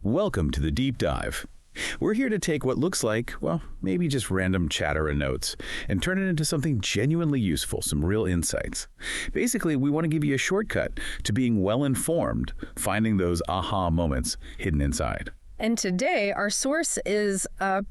Welcome to the Deep Dive. We're here to take what looks like, well, maybe just random chatter and notes, and turn it into something genuinely useful, some real insights. Basically, we want to give you a shortcut to being well-informed, finding those aha moments hidden inside. And today, our source is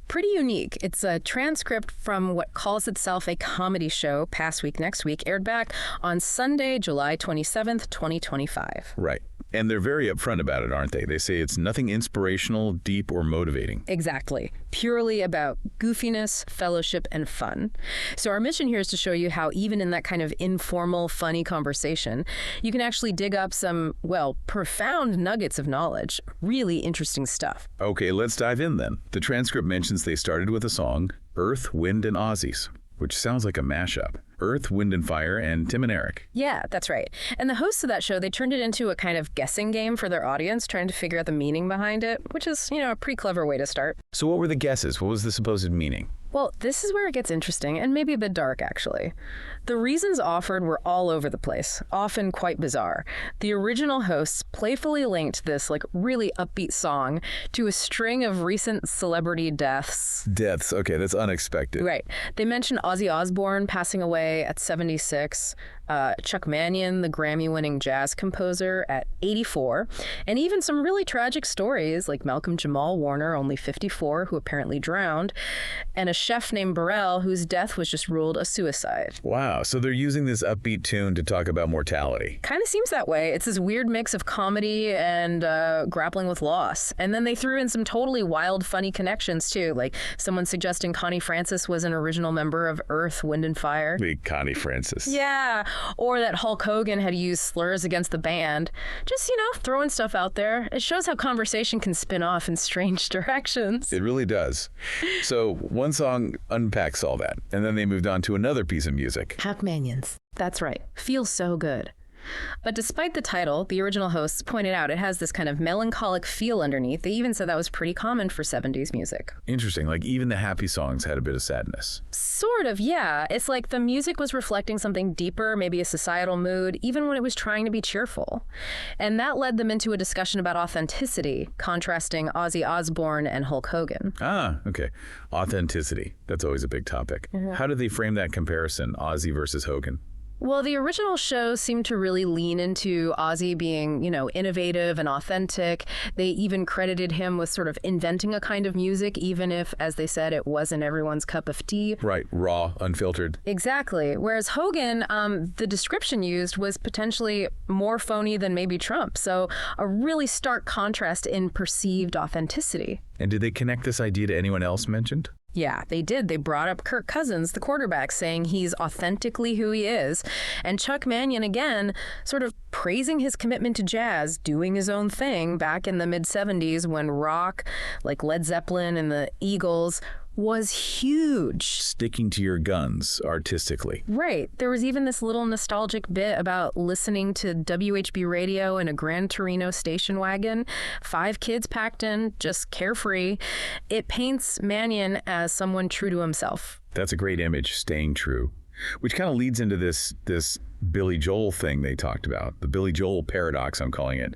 pretty unique. It's a transcript from what calls itself a comedy show, Past Week, Next Week, aired back on Sunday, July 27th, 2025. Right. And they're very upfront about it, aren't they? They say it's nothing inspirational, deep, or motivating. Exactly. Purely about goofiness, fellowship, and fun. So our mission here is to show you how even in that kind of informal, funny conversation, you can actually dig up some, well, profound nuggets of knowledge. Really interesting stuff. Okay, let's dive in then. The transcript mentions they started with a song, Earth, Wind, and Aussies, which sounds like a mashup. Earth, Wind and Fire, and Tim and Eric. Yeah, that's right. And the hosts of that show, they turned it into a kind of guessing game for their audience, trying to figure out the meaning behind it, which is, a pretty clever way to start. So what were the guesses? What was the supposed meaning? Well, this is where it gets interesting, and maybe a bit dark, actually. The reasons offered were all over the place, often quite bizarre. The original hosts playfully linked this, really upbeat song to a string of recent celebrity deaths. Deaths, okay, that's unexpected. Right. They mentioned Ozzy Osbourne passing away at 76, Chuck Mannion, the Grammy-winning jazz composer, at 84, and even some really tragic stories like Malcolm Jamal Warner, only 54, who apparently drowned, and a chef named Burrell, whose death was just ruled a suicide. Wow, so they're using this upbeat tune to talk about mortality. Kind of seems that way. It's this weird mix of comedy and grappling with loss. And then they threw in some totally wild, funny connections, too, like someone suggesting Connie Francis was an original member of Earth, Wind and Fire. Connie Francis. Yeah, or that Hulk Hogan had used slurs against the band. Just, throwing stuff out there. It shows how conversation can spin off in strange directions. It really does. So one song unpacks all that, and then they moved on to another piece of music. Chuck Mannion's. That's right. Feels so good. But despite the title, the original hosts pointed out it has this kind of melancholic feel underneath. They even said that was pretty common for 70s music. Interesting, like even the happy songs had a bit of sadness. Sort of, yeah. It's like the music was reflecting something deeper, maybe a societal mood, even when it was trying to be cheerful. And that led them into a discussion about authenticity, contrasting Ozzy Osbourne and Hulk Hogan. Ah, okay. Authenticity. That's always a big topic. How did they frame that comparison, Ozzy versus Hogan? Well, the original show seemed to really lean into Ozzy being, innovative and authentic. They even credited him with sort of inventing a kind of music, even if, as they said, it wasn't everyone's cup of tea. Right, raw, unfiltered. Exactly. Whereas Hogan, the description used was potentially more phony than maybe Trump. So a really stark contrast in perceived authenticity. And did they connect this idea to anyone else mentioned? Yeah, they did. They brought up Kirk Cousins, the quarterback, saying he's authentically who he is. And Chuck Mannion, again, sort of praising his commitment to jazz, doing his own thing back in the mid-70s when rock, like Led Zeppelin and the Eagles, was huge. Sticking to your guns artistically. Right. There was even this little nostalgic bit about listening to WHB radio in a Gran Torino station wagon. 5 kids packed in, just carefree. It paints Mannion as someone true to himself. That's a great image, staying true. Which kind of leads into this Billy Joel thing they talked about, the Billy Joel paradox, I'm calling it.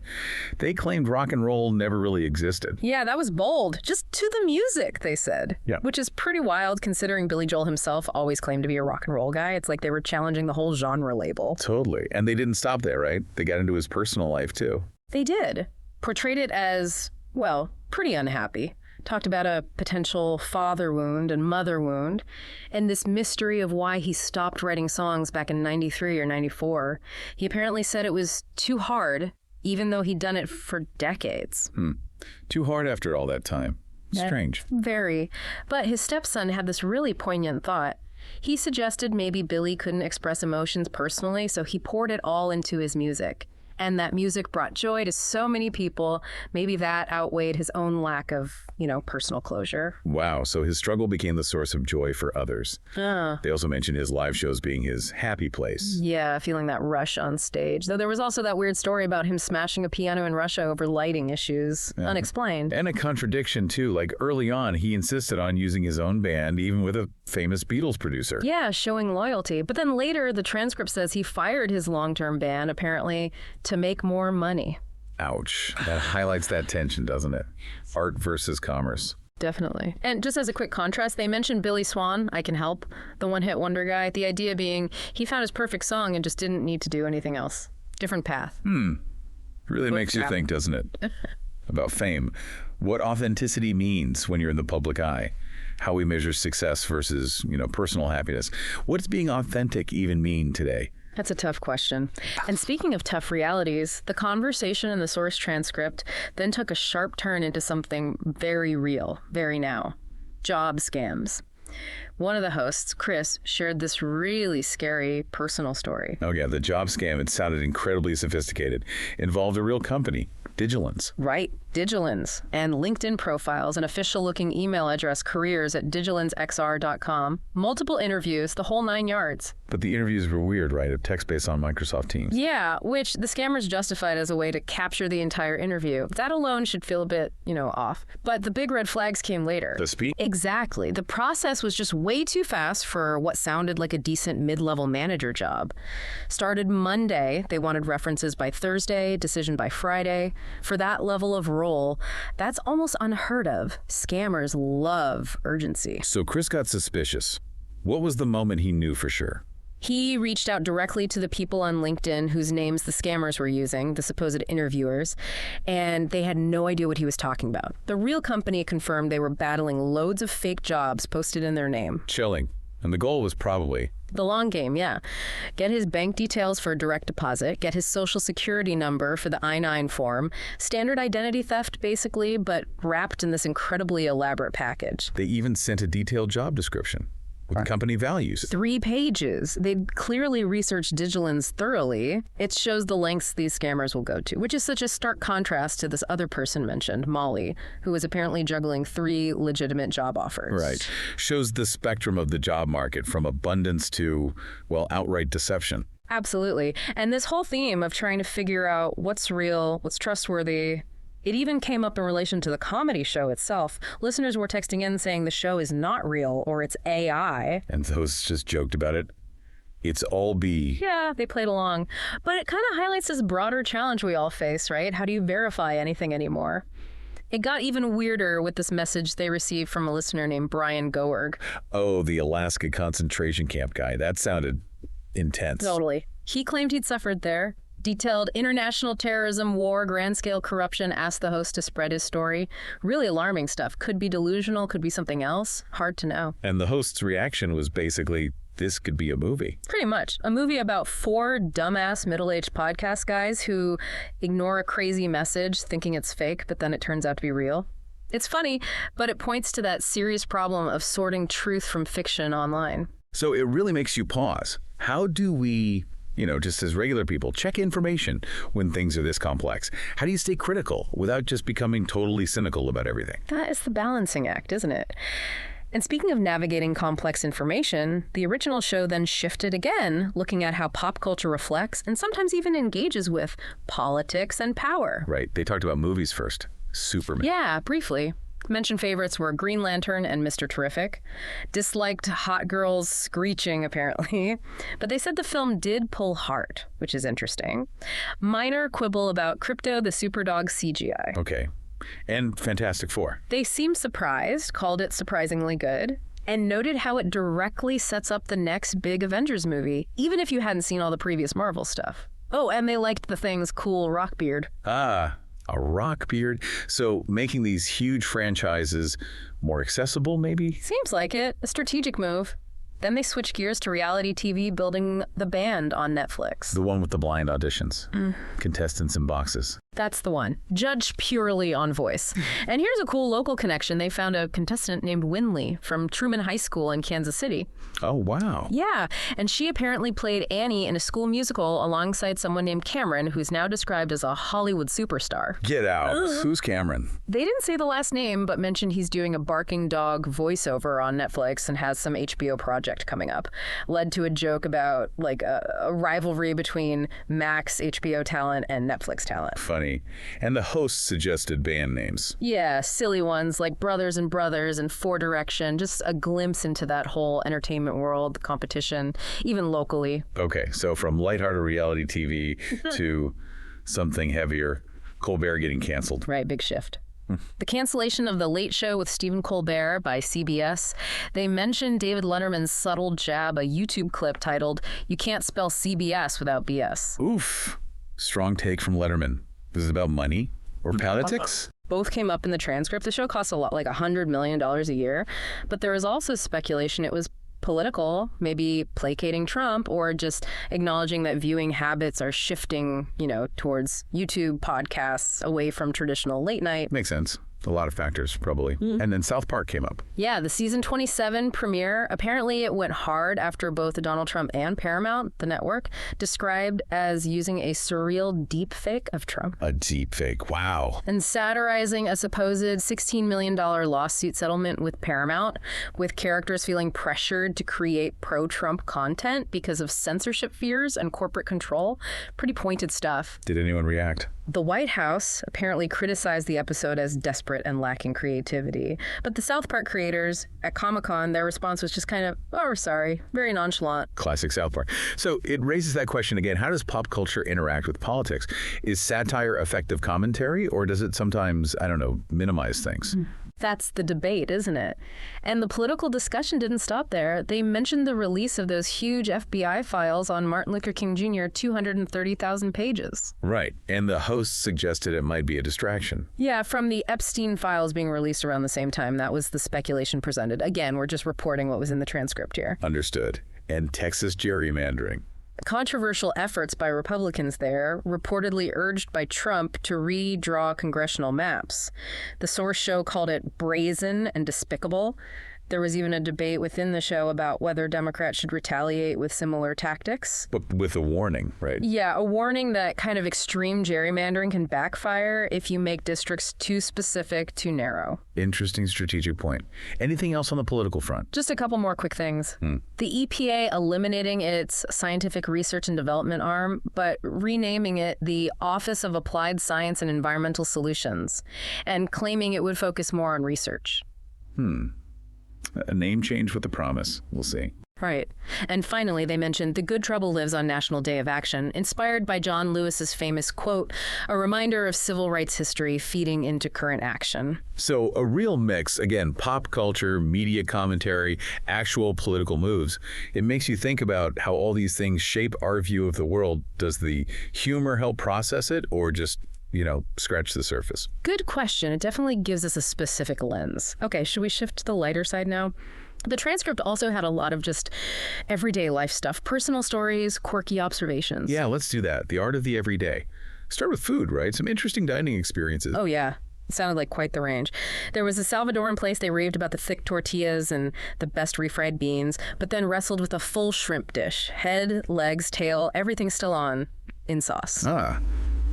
They claimed rock and roll never really existed. Yeah, that was bold. Just to the music, they said. Yeah. Which is pretty wild considering Billy Joel himself always claimed to be a rock and roll guy. It's like they were challenging the whole genre label. Totally. And they didn't stop there, right? They got into his personal life, too. They did. Portrayed it as, well, pretty unhappy. Talked about a potential father wound and mother wound, and this mystery of why he stopped writing songs back in 93 or 94. He apparently said it was too hard, even though he'd done it for decades. Too hard after all that time. Strange. Very. But his stepson had this really poignant thought. He suggested maybe Billy couldn't express emotions personally, so he poured it all into his music. And that music brought joy to so many people. Maybe that outweighed his own lack of, personal closure. Wow. So his struggle became the source of joy for others. They also mentioned his live shows being his happy place. Yeah, feeling that rush on stage. Though there was also that weird story about him smashing a piano in Russia over lighting issues. Yeah. Unexplained. And a contradiction, too. Like early on, he insisted on using his own band, even with a famous Beatles producer. Yeah, showing loyalty. But then later, the transcript says he fired his long-term band, apparently, to make more money. Ouch. That highlights that tension, doesn't it? Art versus commerce. Definitely. And just as a quick contrast, they mentioned Billy Swan, I Can Help, the one-hit wonder guy. The idea being he found his perfect song and just didn't need to do anything else. Different path. Really makes you think, doesn't it? About fame. What authenticity means when you're in the public eye. How we measure success versus, personal happiness. What does being authentic even mean today? That's a tough question. And speaking of tough realities, the conversation in the source transcript then took a sharp turn into something very real, very now. Job scams. One of the hosts, Chris, shared this really scary personal story. Oh yeah, the job scam, it sounded incredibly sophisticated. Involved a real company, Digilens. Right, Digilens. And LinkedIn profiles, an official-looking email address, careers@digilensxr.com. Multiple interviews, the whole 9 yards. But the interviews were weird, right? A text-based on Microsoft Teams. Yeah, which the scammers justified as a way to capture the entire interview. That alone should feel a bit, off. But the big red flags came later. The speed? Exactly. The process was just way too fast for what sounded like a decent mid-level manager job. Started Monday. They wanted references by Thursday, decision by Friday. For that level of role, that's almost unheard of. Scammers love urgency. So Chris got suspicious. What was the moment he knew for sure? He reached out directly to the people on LinkedIn whose names the scammers were using, the supposed interviewers, and they had no idea what he was talking about. The real company confirmed they were battling loads of fake jobs posted in their name. Chilling. And the goal was probably... the long game, yeah. Get his bank details for a direct deposit, get his social security number for the I-9 form, standard identity theft, basically, but wrapped in this incredibly elaborate package. They even sent a detailed job description with company values. 3 pages. They'd clearly researched Digilens thoroughly. It shows the lengths these scammers will go to, which is such a stark contrast to this other person mentioned, Molly, who was apparently juggling 3 legitimate job offers. Right. Shows the spectrum of the job market from abundance to, outright deception. Absolutely. And this whole theme of trying to figure out what's real, what's trustworthy, it even came up in relation to the comedy show itself. Listeners were texting in saying the show is not real or it's AI. And those just joked about it. It's all B. Yeah, they played along. But it kind of highlights this broader challenge we all face, right? How do you verify anything anymore? It got even weirder with this message they received from a listener named Brian Goerg. Oh, the Alaska concentration camp guy. That sounded intense. Totally. He claimed he'd suffered there. Detailed international terrorism, war, grand-scale corruption, asked the host to spread his story. Really alarming stuff. Could be delusional, could be something else. Hard to know. And the host's reaction was basically, this could be a movie. Pretty much. A movie about 4 dumbass middle-aged podcast guys who ignore a crazy message thinking it's fake, but then it turns out to be real. It's funny, but it points to that serious problem of sorting truth from fiction online. So it really makes you pause. How do we... just as regular people, check information when things are this complex? How do you stay critical without just becoming totally cynical about everything? That is the balancing act, isn't it? And speaking of navigating complex information, the original show then shifted again, looking at how pop culture reflects and sometimes even engages with politics and power. Right. They talked about movies first. Superman. Yeah, briefly. Mentioned favorites were Green Lantern and Mr. Terrific. Disliked Hot Girls Screeching, apparently. But they said the film did pull heart, which is interesting. Minor quibble about Crypto the Superdog CGI. Okay. And Fantastic Four. They seemed surprised, called it surprisingly good, and noted how it directly sets up the next big Avengers movie, even if you hadn't seen all the previous Marvel stuff. Oh, and they liked the thing's cool rock beard. Ah, a rock beard. So making these huge franchises more accessible, maybe? Seems like it. A strategic move. Then they switched gears to reality TV, building The Band on Netflix. The one with the blind auditions. Contestants in boxes. That's the one. Judged purely on voice. And here's a cool local connection. They found a contestant named Winley from Truman High School in Kansas City. Oh, wow. Yeah, and she apparently played Annie in a school musical alongside someone named Cameron, who's now described as a Hollywood superstar. Get out. Who's Cameron? They didn't say the last name, but mentioned he's doing a barking dog voiceover on Netflix and has some HBO project coming up. Led to a joke about like a rivalry between Max HBO talent and Netflix talent. Funny. And the host suggested band names. Yeah, silly ones like Brothers and Brothers and Four Direction. Just a glimpse into that whole entertainment world, the competition, even locally. Okay, so from lighthearted reality TV to something heavier. Colbert getting canceled. Right, big shift. The cancellation of The Late Show with Stephen Colbert by CBS. They mentioned David Letterman's subtle jab, a YouTube clip titled, "You can't spell CBS without BS." Oof. Strong take from Letterman. Was it about money or politics? Both came up in the transcript. The show costs a lot, like $100 million a year. But there was also speculation it was political, maybe placating Trump, or just acknowledging that viewing habits are shifting, towards YouTube podcasts away from traditional late night. Makes sense. A lot of factors, probably. And then South Park came up. Yeah, the season 27 premiere, apparently it went hard after both Donald Trump and Paramount, the network, described as using a surreal deep fake of Trump. A deep fake. Wow. And satirizing a supposed $16 million lawsuit settlement with Paramount, with characters feeling pressured to create pro-Trump content because of censorship fears and corporate control. Pretty pointed stuff. Did anyone react? The White House apparently criticized the episode as desperate and lacking creativity. But the South Park creators at Comic-Con, their response was just kind of, "Oh, we're sorry," very nonchalant. Classic South Park. So it raises that question again. How does pop culture interact with politics? Is satire effective commentary, or does it sometimes, minimize things? That's the debate, isn't it? And the political discussion didn't stop there. They mentioned the release of those huge FBI files on Martin Luther King Jr., 230,000 pages. Right. And the host suggested it might be a distraction. Yeah, from the Epstein files being released around the same time. That was the speculation presented. Again, we're just reporting what was in the transcript here. Understood. And Texas gerrymandering. Controversial efforts by Republicans there, reportedly urged by Trump to redraw congressional maps. The source show called it brazen and despicable. There was even a debate within the show about whether Democrats should retaliate with similar tactics. But with a warning, right? Yeah, a warning that kind of extreme gerrymandering can backfire if you make districts too specific, too narrow. Interesting strategic point. Anything else on the political front? Just a couple more quick things. The EPA eliminating its scientific research and development arm, but renaming it the Office of Applied Science and Environmental Solutions, and claiming it would focus more on research. A name change with a promise. We'll see. Right. And finally, they mentioned The Good Trouble Lives on National Day of Action, inspired by John Lewis's famous quote, "A reminder of civil rights history feeding into current action." So a real mix, again, pop culture, media commentary, actual political moves. It makes you think about how all these things shape our view of the world. Does the humor help process it, or just scratch the surface? Good question. It definitely gives us a specific lens. Okay, should we shift to the lighter side now? The transcript also had a lot of just everyday life stuff, personal stories, quirky observations. Yeah, let's do that. The art of the everyday. Start with food, right? Some interesting dining experiences. Oh, yeah. It sounded like quite the range. There was a Salvadoran place they raved about the thick tortillas and the best refried beans, but then wrestled with a full shrimp dish. Head, legs, tail, everything still on in sauce.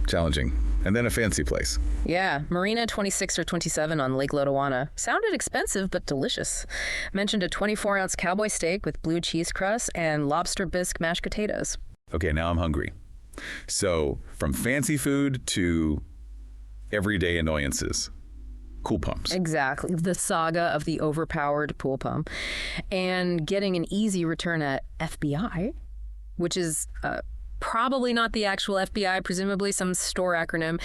Challenging. And then a fancy place. Yeah, Marina 26 or 27 on Lake Lotawana. Sounded expensive, but delicious. Mentioned a 24-ounce cowboy steak with blue cheese crust and lobster bisque mashed potatoes. Okay, now I'm hungry. So, from fancy food to everyday annoyances. Cool pumps. Exactly. The saga of the overpowered pool pump. And getting an easy return at FBI, which is probably not the actual FBI, presumably some store acronym.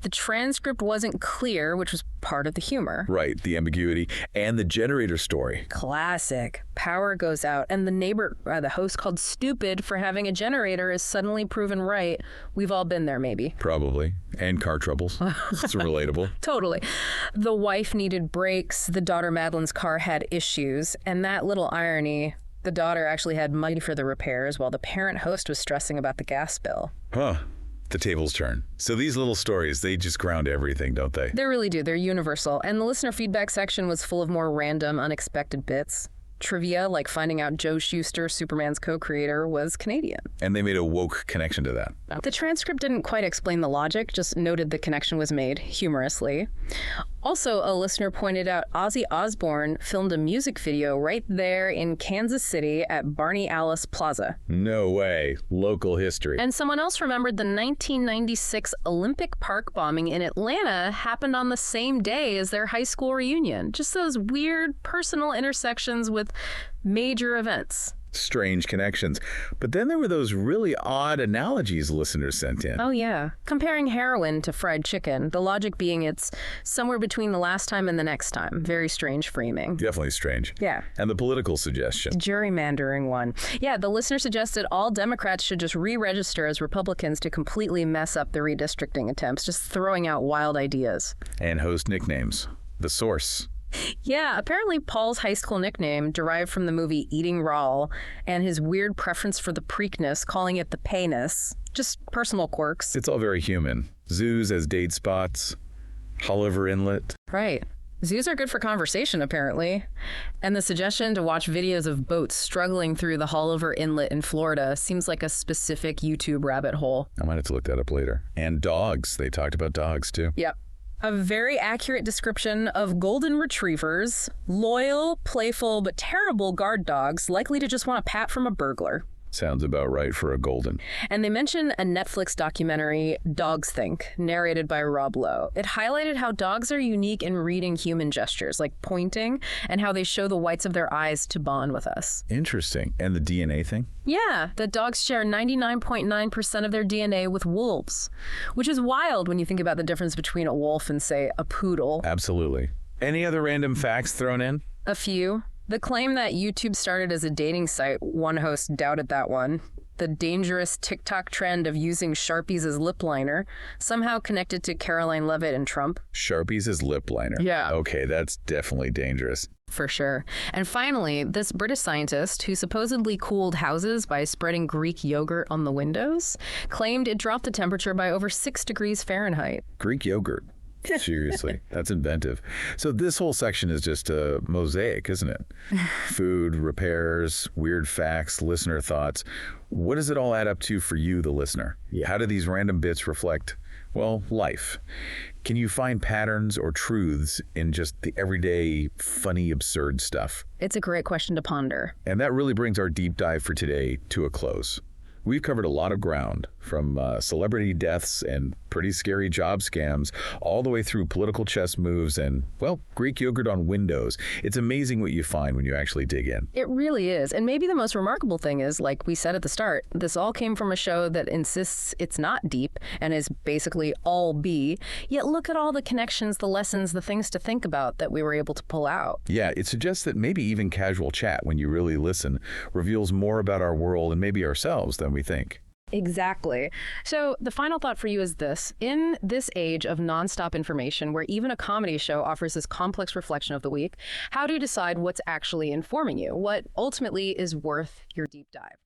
The transcript wasn't clear, which was part of the humor. Right, the ambiguity. And the generator story. Classic. Power goes out, and the neighbor, the host called stupid for having a generator is suddenly proven right. We've all been there, maybe. Probably. And car troubles. It's relatable. Totally. The wife needed brakes. The daughter Madeline's car had issues. And that little irony, the daughter actually had money for the repairs while the parent host was stressing about the gas bill. The tables turn. So these little stories, they just ground everything, don't they? They really do. They're universal. And the listener feedback section was full of more random, unexpected bits. Trivia, like finding out Joe Shuster, Superman's co-creator, was Canadian. And they made a woke connection to that. The transcript didn't quite explain the logic, just noted the connection was made humorously. Also, a listener pointed out Ozzy Osbourne filmed a music video right there in Kansas City at Barney Alice Plaza. No way. Local history. And someone else remembered the 1996 Olympic Park bombing in Atlanta happened on the same day as their high school reunion. Just those weird personal intersections with major events. Strange connections. But then there were those really odd analogies listeners sent in. Oh, yeah. Comparing heroin to fried chicken, the logic being it's somewhere between the last time and the next time. Very strange framing. Definitely strange. Yeah. And the political suggestion. Gerrymandering one. Yeah, the listener suggested all Democrats should just re-register as Republicans to completely mess up the redistricting attempts, just throwing out wild ideas. And host nicknames. The source. Yeah, apparently Paul's high school nickname derived from the movie Eating Raw and his weird preference for the Preakness, calling it the Payness. Just personal quirks. It's all very human. Zoos as date spots. Holliver Inlet. Right. Zoos are good for conversation, apparently. And the suggestion to watch videos of boats struggling through the Holliver Inlet in Florida seems like a specific YouTube rabbit hole. I might have to look that up later. And dogs. They talked about dogs, too. Yep. A very accurate description of golden retrievers, loyal, playful, but terrible guard dogs, likely to just want a pat from a burglar. Sounds about right for a golden. And they mention a Netflix documentary, Dogs Think, narrated by Rob Lowe. It highlighted how dogs are unique in reading human gestures, like pointing, and how they show the whites of their eyes to bond with us. Interesting. And the DNA thing? Yeah, that dogs share 99.9% of their DNA with wolves, which is wild when you think about the difference between a wolf and, say, a poodle. Absolutely. Any other random facts thrown in? A few. The claim that YouTube started as a dating site, one host doubted that one. The dangerous TikTok trend of using Sharpies as lip liner, somehow connected to Caroline Leavitt and Trump. Sharpies as lip liner. Yeah. Okay, that's definitely dangerous. For sure. And finally, this British scientist who supposedly cooled houses by spreading Greek yogurt on the windows claimed it dropped the temperature by over 6 degrees Fahrenheit. Greek yogurt. Seriously, that's inventive. So this whole section is just a mosaic, isn't it? Food, repairs, weird facts, listener thoughts. What does it all add up to for you, the listener? How do these random bits reflect, well, life? Can you find patterns or truths in just the everyday, funny, absurd stuff? It's a great question to ponder. And that really brings our deep dive for today to a close. We've covered a lot of ground, from celebrity deaths and pretty scary job scams, all the way through political chess moves and, well, Greek yogurt on windows. It's amazing what you find when you actually dig in. It really is. And maybe the most remarkable thing is, like we said at the start, this all came from a show that insists it's not deep and is basically all B. Yet look at all the connections, the lessons, the things to think about that we were able to pull out. Yeah, it suggests that maybe even casual chat, when you really listen, reveals more about our world and maybe ourselves than we think. Exactly. So the final thought for you is this. In this age of nonstop information, where even a comedy show offers this complex reflection of the week, how do you decide what's actually informing you? What ultimately is worth your deep dive?